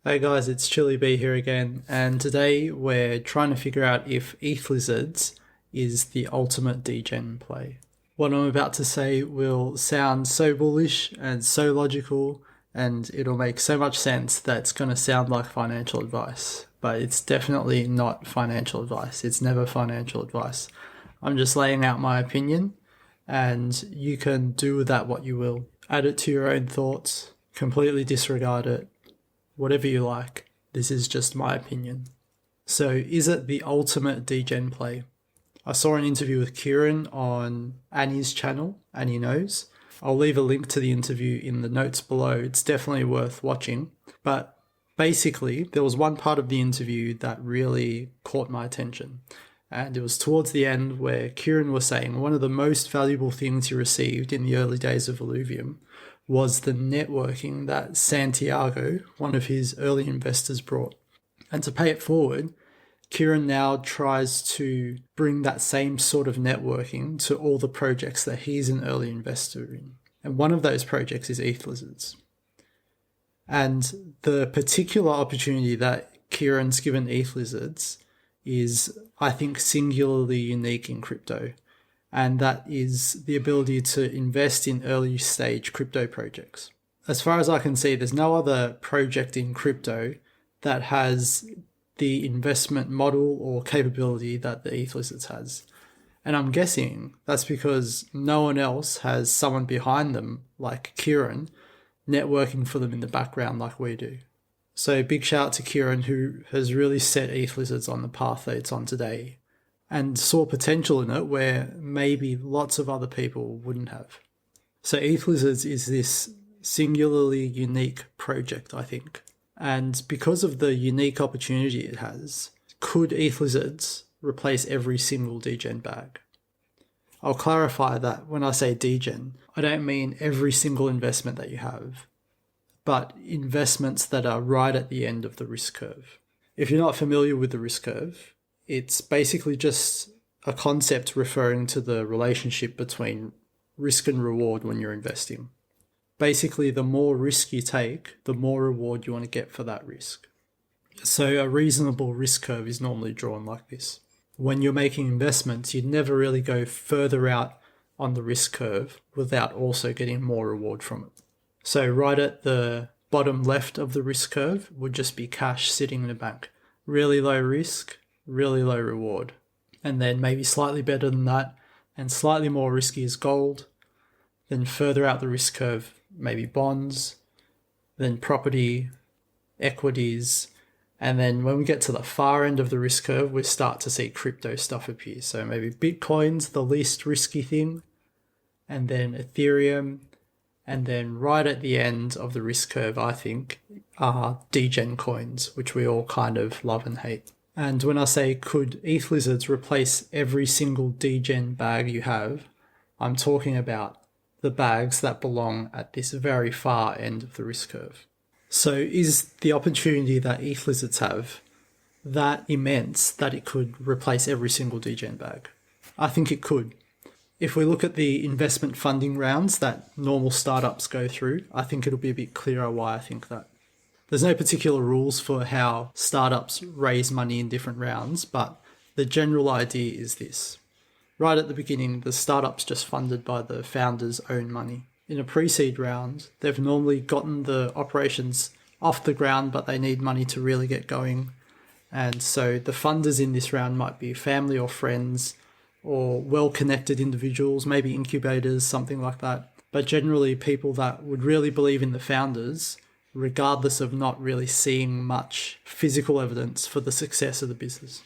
Hey guys, it's Chili B here again, and today we're trying to figure out if Ethlizards is the ultimate degen play. What I'm about to say will sound so bullish and so logical, and it'll make so much sense that it's going to sound like financial advice. But it's definitely not financial advice. It's never financial advice. I'm just laying out my opinion, and you can do with that what you will. Add it to your own thoughts, completely disregard it, whatever you like. This is just my opinion. So, is it the ultimate degen play? I saw an interview with Kieran on Annie's channel, Annie Knows. I'll leave a link to the interview in the notes below. It's definitely worth watching. But basically, there was one part of the interview that really caught my attention. And it was towards the end where Kieran was saying one of the most valuable things he received in the early days of Illuvium was the networking that Santiago, one of his early investors, brought. And to pay it forward, Kieran now tries to bring that same sort of networking to all the projects that he's an early investor in. And one of those projects is Ethlizards. And the particular opportunity that Kieran's given Ethlizards is, I think, singularly unique in crypto. And that is the ability to invest in early stage crypto projects. As far as I can see, there's no other project in crypto that has the investment model or capability that the Ethlizards has. And I'm guessing that's because no one else has someone behind them, like Kieran, networking for them in the background like we do. So big shout out to Kieran, who has really set Ethlizards on the path that it's on today, and saw potential in it where maybe lots of other people wouldn't have. So Ethlizards is this singularly unique project, I think. And because of the unique opportunity it has, could Ethlizards replace every single degen bag? I'll clarify that when I say degen, I don't mean every single investment that you have, but investments that are right at the end of the risk curve. If you're not familiar with the risk curve, it's basically just a concept referring to the relationship between risk and reward when you're investing. Basically, the more risk you take, the more reward you want to get for that risk. So a reasonable risk curve is normally drawn like this. When you're making investments, you'd never really go further out on the risk curve without also getting more reward from it. So right at the bottom left of the risk curve would just be cash sitting in a bank. Really low risk, really low reward. And then maybe slightly better than that and slightly more risky is gold. Then further out the risk curve, maybe bonds, then property, equities. And then when we get to the far end of the risk curve, we start to see crypto stuff appear. So maybe Bitcoin's the least risky thing, and then Ethereum. And then right at the end of the risk curve, I think, are degen coins, which we all kind of love and hate. And when I say could Ethlizards replace every single degen bag you have, I'm talking about the bags that belong at this very far end of the risk curve. So is the opportunity that Ethlizards have that immense that it could replace every single degen bag? I think it could. If we look at the investment funding rounds that normal startups go through, I think it'll be a bit clearer why I think that. There's no particular rules for how startups raise money in different rounds, but the general idea is this. Right at the beginning, the startup's just funded by the founder's own money. In a pre-seed round, they've normally gotten the operations off the ground, but they need money to really get going. And so the funders in this round might be family or friends or well-connected individuals, maybe incubators, something like that. But generally people that would really believe in the founders, regardless of not really seeing much physical evidence for the success of the business.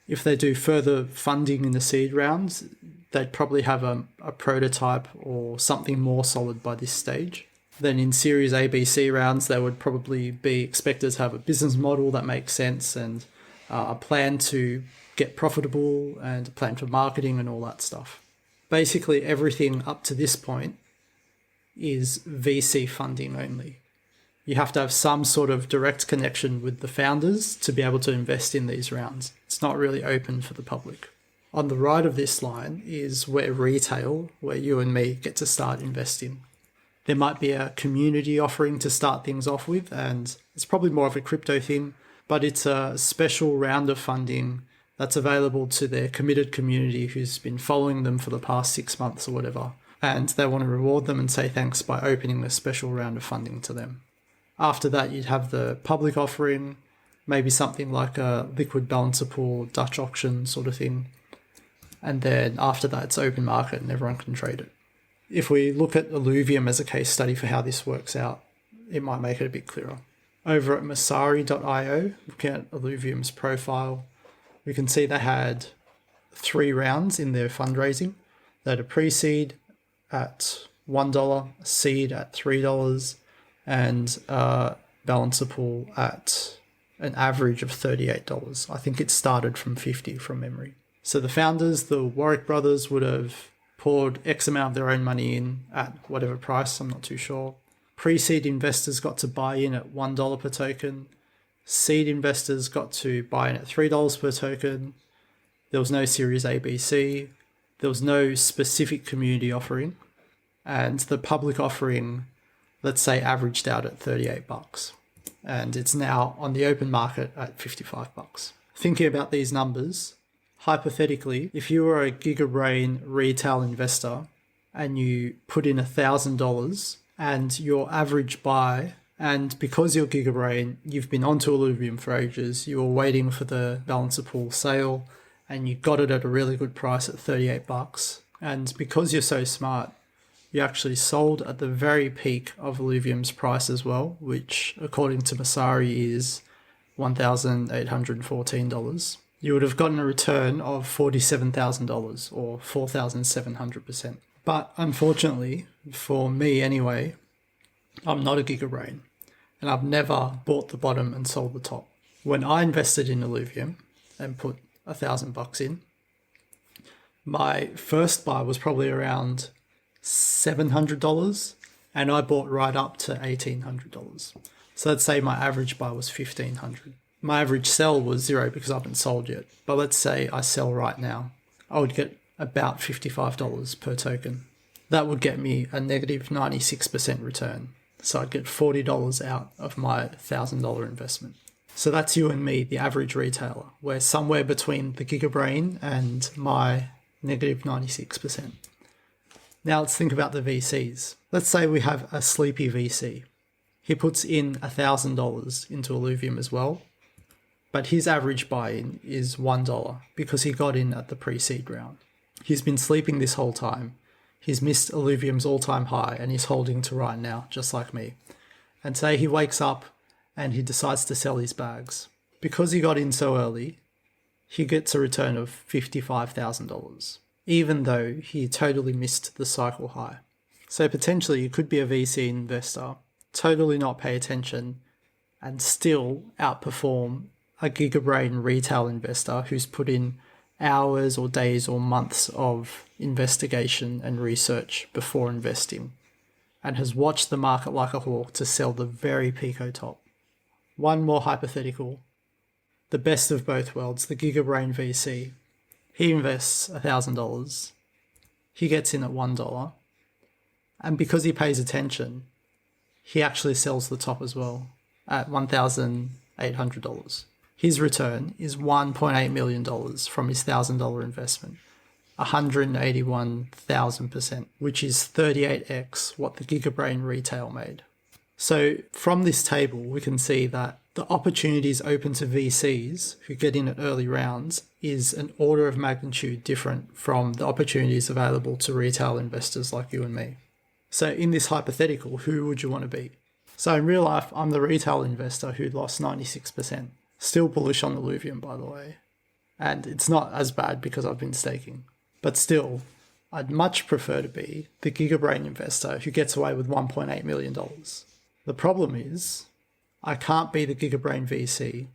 If they do further funding in the seed rounds, they'd probably have a prototype or something more solid by this stage. Then in Series A, B, C rounds, they would probably be expected to have a business model that makes sense and a plan to get profitable and a plan for marketing and all that stuff. Basically, everything up to this point is VC funding only. You have to have some sort of direct connection with the founders to be able to invest in these rounds. It's not really open for the public. On the right of this line is where retail, where you and me get to start investing. There might be a community offering to start things off with, and it's probably more of a crypto thing, but it's a special round of funding that's available to their committed community who's been following them for the past 6 months or whatever. And they want to reward them and say thanks by opening this special round of funding to them. After that, you'd have the public offering, maybe something like a liquid balancer pool, Dutch auction sort of thing. And then after that, it's open market and everyone can trade it. If we look at Illuvium as a case study for how this works out, it might make it a bit clearer. Over at Masari.io, looking at Illuvium's profile, we can see they had 3 rounds in their fundraising. They had a pre-seed at $1, a seed at $3, and a balancer pool at an average of $38. I think it started from $50 from memory. So the founders, the Warwick brothers, would have poured X amount of their own money in at whatever price, I'm not too sure. Pre-seed investors got to buy in at $1 per token. Seed investors got to buy in at $3 per token. There was no Series A, B, C. There was no specific community offering. And the public offering, let's say, averaged out at $38. And it's now on the open market at $55. Thinking about these numbers, hypothetically, if you were a GigaBrain retail investor and you put in $1,000 and your average buy, and because you're GigaBrain, you've been onto Illuvium for ages, you were waiting for the balancer pool sale and you got it at a really good price at $38. And because you're so smart, you actually sold at the very peak of Illuvium's price as well, which according to Masari is $1,814. You would have gotten a return of $47,000 or 4,700%. But unfortunately, for me anyway, I'm not a GigaBrain and I've never bought the bottom and sold the top. When I invested in Illuvium and put $1,000 in, my first buy was probably around $700 and I bought right up to $1,800. So let's say my average buy was $1,500. My average sell was 0 because I haven't sold yet. But let's say I sell right now. I would get about $55 per token. That would get me a negative 96% return. So I'd get $40 out of my $1,000 investment. So that's you and me, the average retailer. We're somewhere between the GigaBrain and my negative 96%. Now let's think about the VCs. Let's say we have a sleepy VC. He puts in $1,000 into Illuvium as well, but his average buy-in is $1 because he got in at the pre-seed round. He's been sleeping this whole time. He's missed Illuvium's all-time high and he's holding to right now, just like me. And say he wakes up and he decides to sell his bags. Because he got in so early, he gets a return of $55,000, even though he totally missed the cycle high. So potentially you could be a VC investor, totally not pay attention, and still outperform a GigaBrain retail investor who's put in hours or days or months of investigation and research before investing and has watched the market like a hawk to sell the very pico top. One more hypothetical. The best of both worlds, the GigaBrain VC. He invests $1,000. He gets in at $1. And because he pays attention, he actually sells the top as well at $1,800. His return is $1.8 million from his $1,000 investment, 181,000%, which is 38x what the GigaBrain retail made. So from this table, we can see that the opportunities open to VCs who get in at early rounds is an order of magnitude different from the opportunities available to retail investors like you and me. So in this hypothetical, who would you want to be? So in real life, I'm the retail investor who lost 96%. Still bullish on Illuvium, by the way. And it's not as bad because I've been staking. But still, I'd much prefer to be the GigaBrain investor who gets away with $1.8 million. The problem is, I can't be the GigaBrain VC,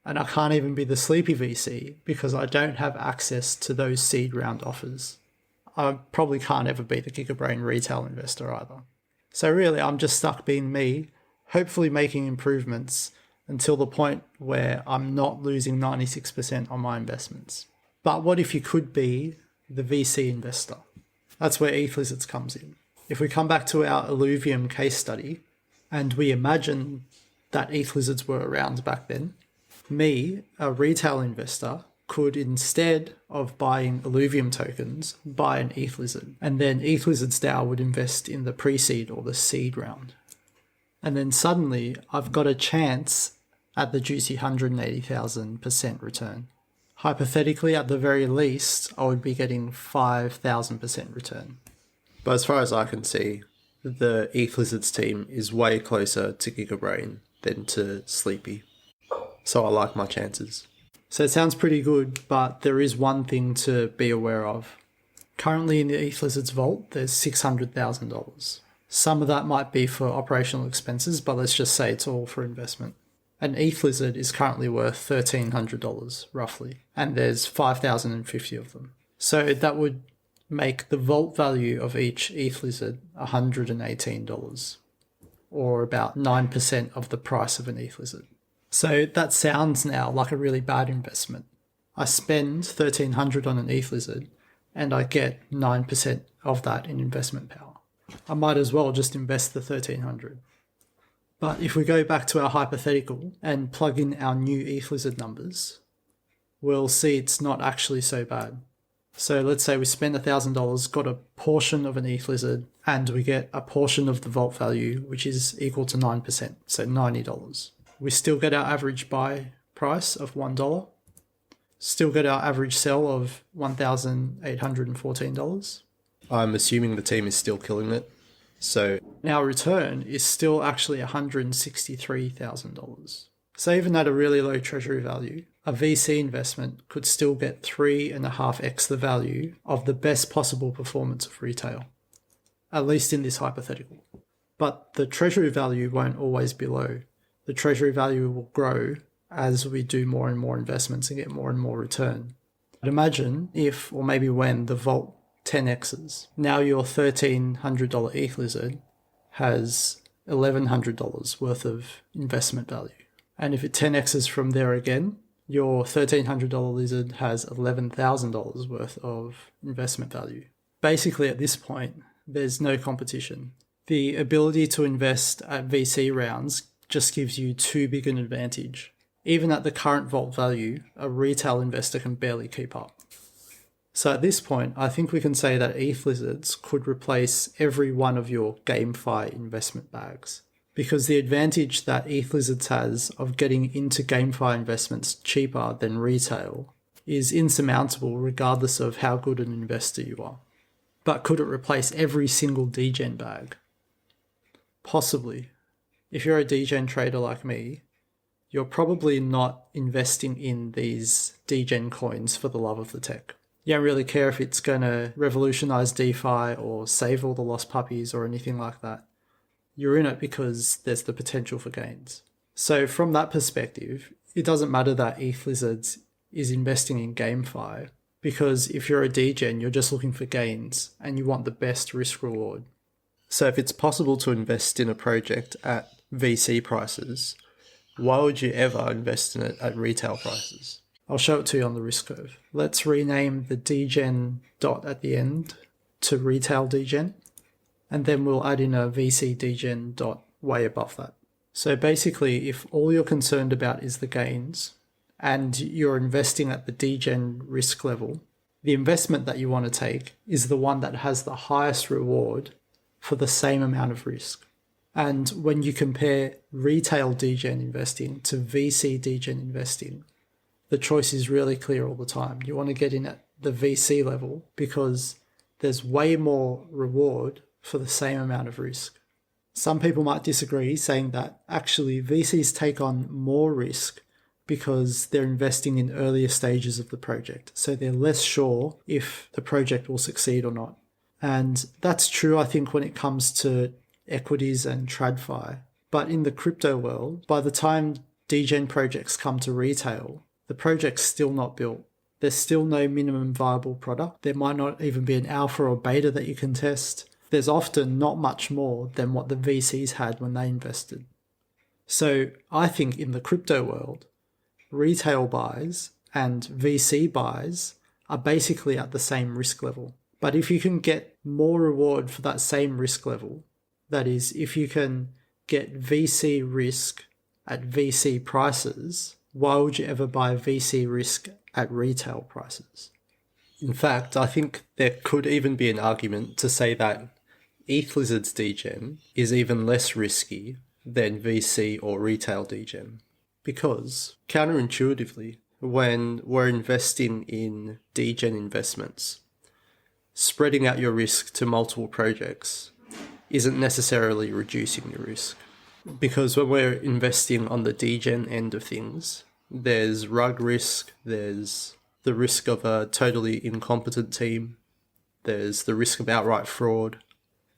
and I can't even be the sleepy VC because I don't have access to those seed round offers. I probably can't ever be the GigaBrain retail investor either. So really, I'm just stuck being me, hopefully making improvements until the point where I'm not losing 96% on my investments. But what if you could be the VC investor? That's where Ethlizards comes in. if we come back to our Illuvium case study and we imagine that Ethlizards were around back then, me, a retail investor, could, instead of buying Illuvium tokens, buy an Ethlizard. And then Ethlizards DAO would invest in the pre-seed or the seed round. And then suddenly I've got a chance at the juicy 180,000% return. Hypothetically, at the very least, I would be getting 5,000% return. But as far as I can see, the Ethlizards team is way closer to Gigabrain than to Sleepy. So I like my chances. So it sounds pretty good, but there is one thing to be aware of. Currently in the Ethlizards vault, there's $600,000. Some of that might be for operational expenses, but let's just say it's all for investment. An Ethlizard is currently worth $1,300, roughly, and there's 5,050 of them. So that would make the vault value of each Ethlizard $118, or about 9% of the price of an Ethlizard. So that sounds now like a really bad investment. I spend $1,300 on an Ethlizard, and I get 9% of that in investment power. I might as well just invest the $1,300. But if we go back to our hypothetical and plug in our new Ethlizard numbers, we'll see it's not actually so bad. So let's say we spend $1,000, got a portion of an Ethlizard, and we get a portion of the vault value, which is equal to 9%, so $90. We still get our average buy price of $1, still get our average sell of $1,814. I'm assuming the team is still killing it. So our return is still actually $163,000. So even at a really low treasury value, a VC investment could still get 3.5x the value of the best possible performance of retail, at least in this hypothetical. But the treasury value won't always be low. The treasury value will grow as we do more and more investments and get more and more return. But imagine if, or maybe when, the vault 10x's. Now your $1,300 Ethlizard has $1,100 worth of investment value. And if it 10x's from there again, your $1,300 lizard has $11,000 worth of investment value. Basically, at this point, there's no competition. The ability to invest at VC rounds just gives you too big an advantage. Even at the current vault value, a retail investor can barely keep up. So at this point, I think we can say that Ethlizards could replace every one of your Gamefi investment bags. Because the advantage that Ethlizards has of getting into Gamefi investments cheaper than retail is insurmountable regardless of how good an investor you are. But could it replace every single Degen bag? Possibly. If you're a Degen trader like me, you're probably not investing in these Degen coins for the love of the tech. You don't really care if it's going to revolutionize DeFi or save all the lost puppies or anything like that. You're in it because there's the potential for gains. So from that perspective, it doesn't matter that Ethlizards is investing in Gamefi, because if you're a Degen, you're just looking for gains and you want the best risk reward. So if it's possible to invest in a project at VC prices, why would you ever invest in it at retail prices? I'll show it to you on the risk curve. Let's rename the Degen dot at the end to retail Degen, and then we'll add in a VC Degen dot way above that. So basically, if all you're concerned about is the gains, and you're investing at the Degen risk level, the investment that you want to take is the one that has the highest reward for the same amount of risk. And when you compare retail Degen investing to VC Degen investing, the choice is really clear all the time. You want to get in at the VC level because there's way more reward for the same amount of risk. Some people might disagree, saying that actually VCs take on more risk because they're investing in earlier stages of the project. So they're less sure if the project will succeed or not. And that's true, I think, when it comes to equities and TradFi. But in the crypto world, by the time Degen projects come to retail, the project's still not built. There's still no minimum viable product. There might not even be an alpha or beta that you can test. There's often not much more than what the VCs had when they invested. So I think in the crypto world, retail buys and VC buys are basically at the same risk level. But if you can get more reward for that same risk level, that is, if you can get VC risk at VC prices, why would you ever buy VC risk at retail prices? In fact, I think there could even be an argument to say that Ethlizards degen is even less risky than VC or retail degen. Because, counterintuitively, when we're investing in degen investments, spreading out your risk to multiple projects isn't necessarily reducing your risk. Because when we're investing on the degen end of things, there's rug risk, there's the risk of a totally incompetent team, there's the risk of outright fraud,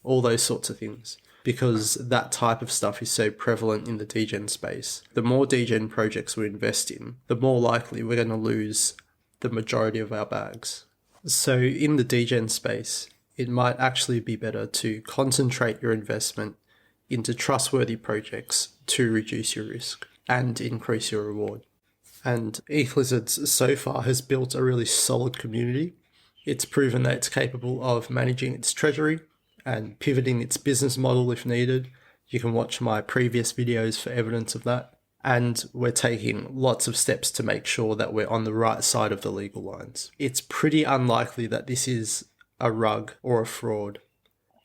all those sorts of things. Because that type of stuff is so prevalent in the degen space. The more degen projects we invest in, the more likely we're going to lose the majority of our bags. So in the degen space, it might actually be better to concentrate your investment into trustworthy projects to reduce your risk and increase your reward. And Ethlizards so far has built a really solid community. It's proven that it's capable of managing its treasury and pivoting its business model if needed. You can watch my previous videos for evidence of that. And we're taking lots of steps to make sure that we're on the right side of the legal lines. It's pretty unlikely that this is a rug or a fraud.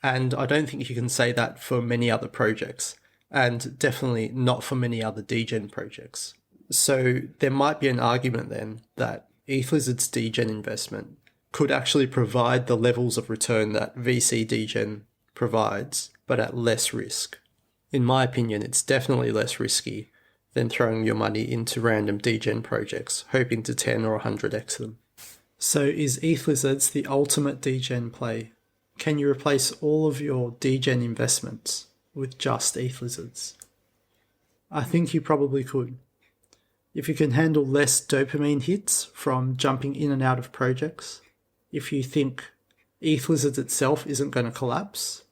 And I don't think you can say that for many other projects, and definitely not for many other degen projects. So there might be an argument then that Ethlizards degen investment could actually provide the levels of return that VC degen provides, but at less risk. In my opinion, it's definitely less risky than throwing your money into random degen projects, hoping to 10 or 100x them. So is Ethlizards the ultimate degen play? Can you replace all of your degen investments with just Ethlizards? I think you probably could. If you can handle less dopamine hits from jumping in and out of projects, if you think Ethlizards itself isn't going to collapse,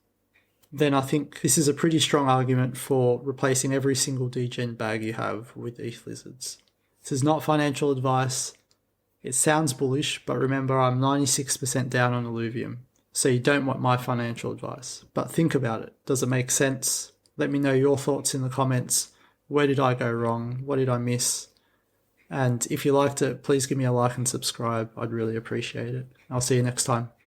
then I think this is a pretty strong argument for replacing every single degen bag you have with Ethlizards. This is not financial advice. It sounds bullish, but remember I'm 96% down on Illuvium, so you don't want my financial advice. But think about it. Does it make sense? Let me know your thoughts in the comments. Where did I go wrong? What did I miss? And if you liked it, please give me a like and subscribe. I'd really appreciate it. I'll see you next time.